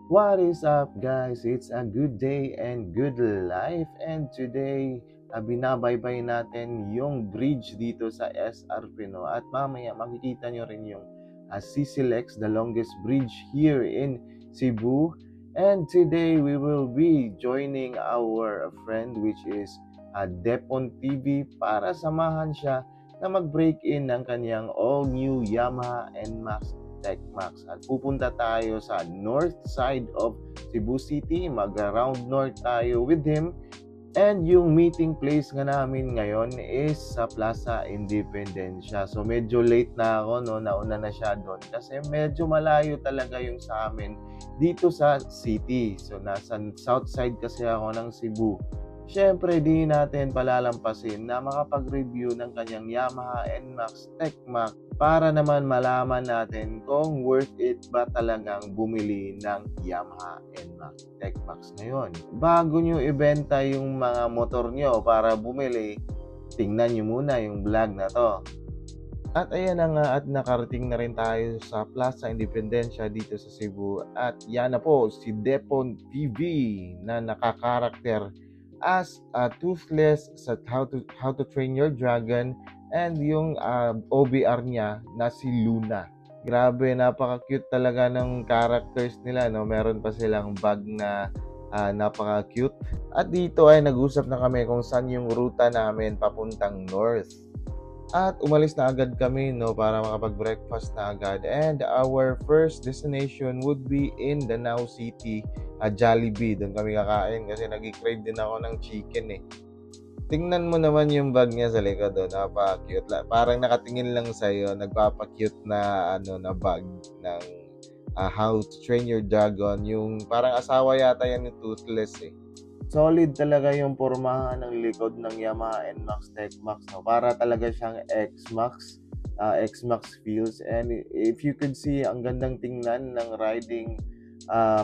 What is up, guys? It's a good day and good life. And today, binabaybay natin yung bridge dito sa SR Pino. At mamaya makikita nyo rin yung CCLEX, the longest bridge here in Cebu. And today, we will be joining our friend which is Depon TV para samahan siya na mag-break in ng kanyang all-new Yamaha NMAX TechMax. At pupunta tayo sa north side of Cebu City. Mag-round north tayo with him. And yung meeting place nga namin ngayon is sa Plaza Independencia. So medyo late na ako, no? Nauna na siya doon kasi medyo malayo talaga yung sa amin dito sa city. So nasa south side kasi ako ng Cebu. Siyempre, di natin palalampasin na makapag-review ng kanyang Yamaha NMAX TechMax para naman malaman natin kung worth it ba talagang bumili ng Yamaha NMAX TechMax ngayon. Bago nyo ibenta yung mga motor nyo para bumili, tingnan nyo muna yung vlog na to. At ayan na nga, at nakarating na rin tayo sa Plaza Independencia dito sa Cebu. At yan na po, si Depon TV na nakakarakter as Toothless sa How to Train Your Dragon, and yung OBR niya na si Luna. Grabe, napaka-cute talaga ng characters nila, no? Meron pa silang bag na napaka-cute. At dito ay nag-usap na kami kung saan yung ruta namin papuntang north. At umalis na agad kami, no, para makapag-breakfast na agad. And our first destination would be in Danao City, Jollibee. Doon kami kakain kasi nag-crave din ako ng chicken eh. Tingnan mo naman yung bag niya sa likod, oh, napaka-cute. Parang nakatingin lang sa'yo, nagpapa-cute na, na bag ng How to Train Your Dragon. Yung parang asawa yata yan yung Toothless eh. Solid talaga yung pormahan ng likod ng Yamaha NMAX TechMax, no? Para talaga siyang X-Max, X-Max feels. And if you could see, ang gandang tingnan ng riding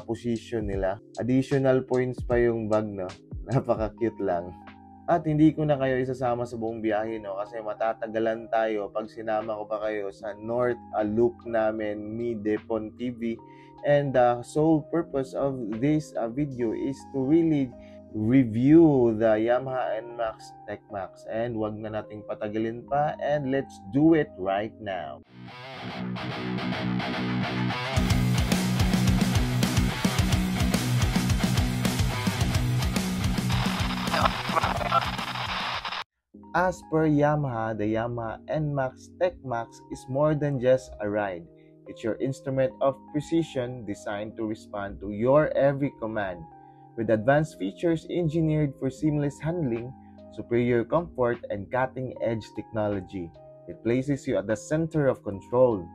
position nila. Additional points pa yung bag, no? Napaka-cute lang. At hindi ko na kayo isasama sa buong biyahe, no? Kasi matatagalan tayo pag sinama ko pa kayo sa North Loop namin ni Depon TV. And the sole purpose of this video is to really review the Yamaha NMAX TechMax. And wag na nating patagalin pa, and let's do it right now. As per Yamaha, the Yamaha NMAX TechMax is more than just a ride. It's your instrument of precision designed to respond to your every command. With advanced features engineered for seamless handling, superior comfort, and cutting-edge technology, it places you at the center of control.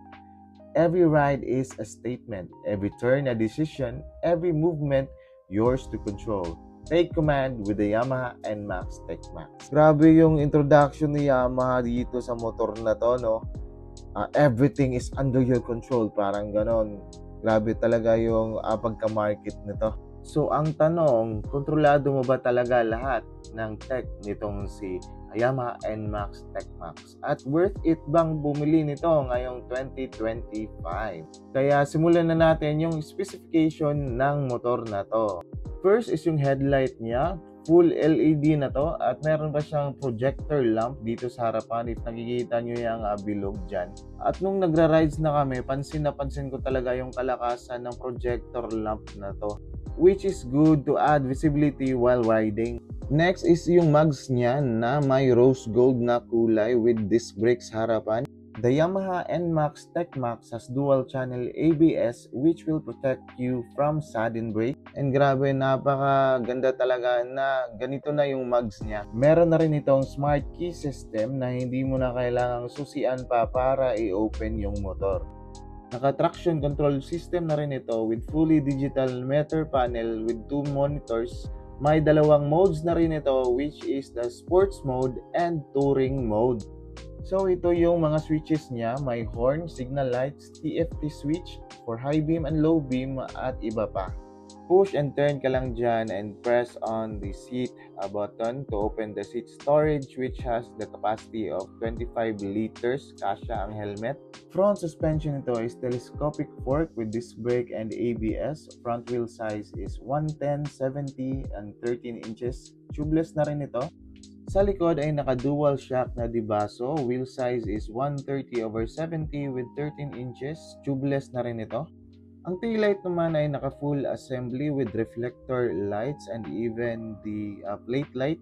Every ride is a statement, every turn a decision, every movement yours to control. Take command with the Yamaha NMAX TechMax. Grabe yung introduction ni Yamaha dito sa motor na to, no? Everything is under your control, parang ganon. Grabe talaga yung pagka-market nito. So, ang tanong, kontrolado mo ba talaga lahat ng tech nitong si Yamaha NMAX TechMax? At worth it bang bumili nito ngayong 2025? Kaya simulan na natin yung specification ng motor na to. First is yung headlight niya. Full LED na to, at meron pa siyang projector lamp dito sa harapan if nakikita nyo yung bilog dyan. At nung nagra-rides na kami, pansin ko talaga yung kalakasan ng projector lamp na to, which is good to add visibility while riding. Next is yung mags niya na may rose gold na kulay with disc brakes harapan. The Yamaha NMAX TechMax has dual-channel ABS which will protect you from sudden brake. And grabe, napakaganda talaga na ganito na yung mags niya. Meron na rin itong smart key system na hindi mo na kailangang susian pa para i-open yung motor. Naka-traction control system na rin ito with fully digital meter panel with 2 monitors. May dalawang modes na rin ito, which is the sports mode and touring mode. So ito yung mga switches niya, may horn, signal lights, TFT switch for high beam and low beam at iba pa. Push and turn ka lang dyan and press on the seat button to open the seat storage, which has the capacity of 25 liters. Kasya ang helmet. Front suspension nito is telescopic fork with disc brake and ABS. Front wheel size is 110, 70, and 13 inches. Tubeless na rin ito. Sa likod ay naka-dual shock na dibaso. Wheel size is 130/70 with 13 inches. Tubeless na rin ito. Ang taillight naman ay naka-full assembly with reflector lights and even the plate light.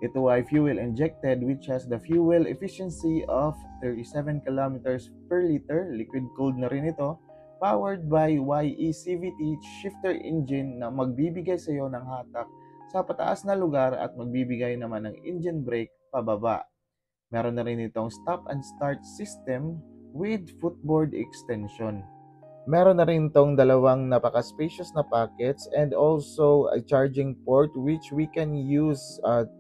Ito ay fuel injected, which has the fuel efficiency of 37 kilometers per liter. Liquid cooled na rin ito. Powered by YE CVT shifter engine na magbibigay sa iyo ng hatak sa pataas na lugar at magbibigay naman ng engine brake pababa. Meron na rin itong stop and start system with footboard extension. Meron na rin itong dalawang napaka-spacious na pockets and also a charging port which we can use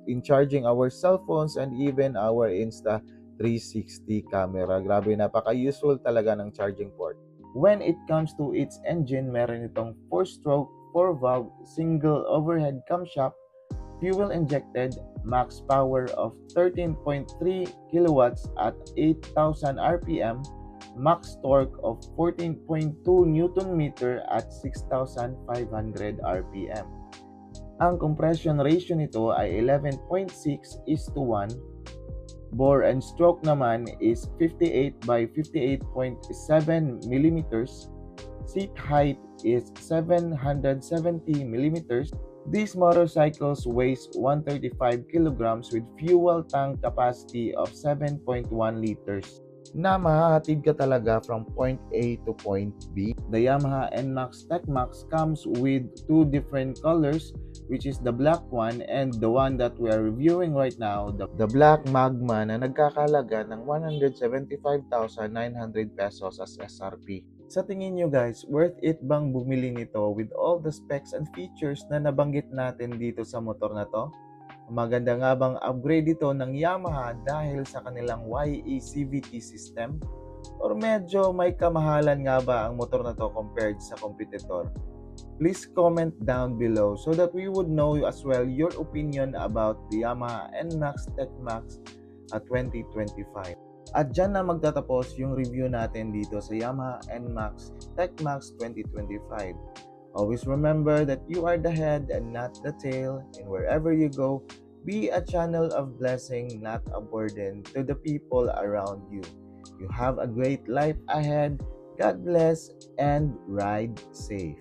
in charging our cell phones and even our Insta360 camera. Grabe, napaka-useful talaga ng charging port. When it comes to its engine, meron itong 4-stroke, 4-valve, single overhead camshaft, fuel injected, max power of 13.3 kilowatts at 8,000 RPM, max torque of 14.2 Newton meter at 6,500 RPM. Ang compression ratio nito ay 11.6:1. Bore and stroke naman is 58/58.7 mm. Seat height is 770 mm. These motorcycles weighs 135 kilograms with fuel tank capacity of 7.1 liters. Na mahahatid ka talaga from point A to point B. The Yamaha NMAX TechMax comes with two different colors, which is the black one and the one that we are reviewing right now, the black Magma na nagkakalaga ng 175,900 pesos as SRP. Sa tingin nyo guys, worth it bang bumili nito with all the specs and features na nabanggit natin dito sa motor na to? Maganda nga bang upgrade ito ng Yamaha dahil sa kanilang YE CVT system? Or medyo may kamahalan nga ba ang motor na to compared sa competitor? Please comment down below so that we would know as well your opinion about the Yamaha NMAX TechMax 2025. At dyan na magtatapos yung review natin dito sa Yamaha NMAX TechMax 2025. Always remember that you are the head and not the tail, and wherever you go, be a channel of blessing, not a burden to the people around you. You have a great life ahead. God bless and ride safe.